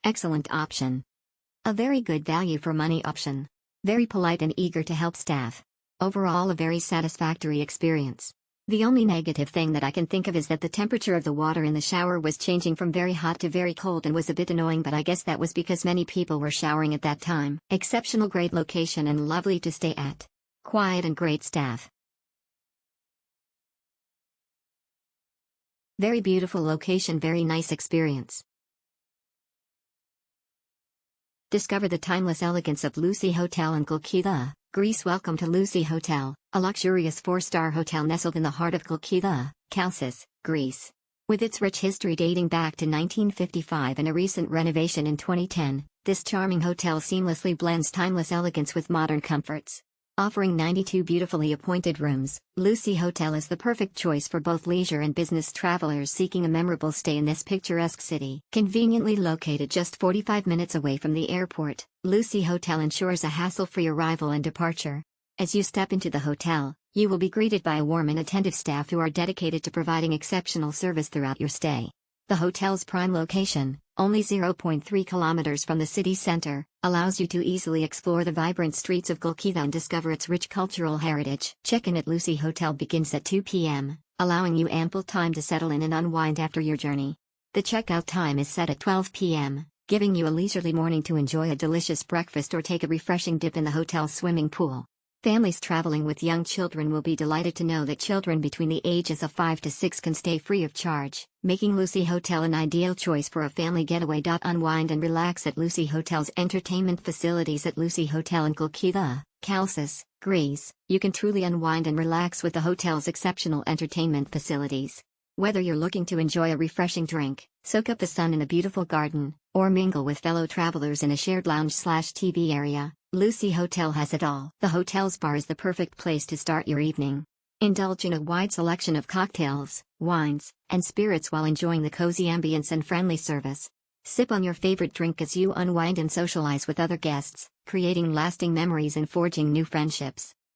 Excellent option. A very good value for money option. Very polite and eager to help staff. Overall a very satisfactory experience. The only negative thing that I can think of is that the temperature of the water in the shower was changing from very hot to very cold and was a bit annoying, but I guess that was because many people were showering at that time. Exceptional, great location and lovely to stay at. Quiet and great staff. Very beautiful location, very nice experience. Discover the timeless elegance of Lucy Hotel in Chalkida, Greece. Welcome to Lucy Hotel, a luxurious 4-star hotel nestled in the heart of Chalkida, Chalcis, Greece. With its rich history dating back to 1955 and a recent renovation in 2010, this charming hotel seamlessly blends timeless elegance with modern comforts. Offering 92 beautifully appointed rooms, Lucy Hotel is the perfect choice for both leisure and business travelers seeking a memorable stay in this picturesque city. Conveniently located just 45 minutes away from the airport, Lucy Hotel ensures a hassle-free arrival and departure. As you step into the hotel, you will be greeted by a warm and attentive staff who are dedicated to providing exceptional service throughout your stay. The hotel's prime location, only 0.3 kilometers from the city center, allows you to easily explore the vibrant streets of Chalkida and discover its rich cultural heritage. Check-in at Lucy Hotel begins at 2 p.m., allowing you ample time to settle in and unwind after your journey. The checkout time is set at 12 p.m., giving you a leisurely morning to enjoy a delicious breakfast or take a refreshing dip in the hotel's swimming pool. Families traveling with young children will be delighted to know that children between the ages of 5 to 6 can stay free of charge, making Lucy Hotel an ideal choice for a family getaway. Unwind and relax at Lucy Hotel's entertainment facilities. At Lucy Hotel in Chalkida, Chalcis, Greece, you can truly unwind and relax with the hotel's exceptional entertainment facilities. Whether you're looking to enjoy a refreshing drink, soak up the sun in a beautiful garden, or mingle with fellow travelers in a shared lounge/TV area, Lucy Hotel has it all. The hotel's bar is the perfect place to start your evening. Indulge in a wide selection of cocktails, wines, and spirits while enjoying the cozy ambience and friendly service. Sip on your favorite drink as you unwind and socialize with other guests, creating lasting memories and forging new friendships.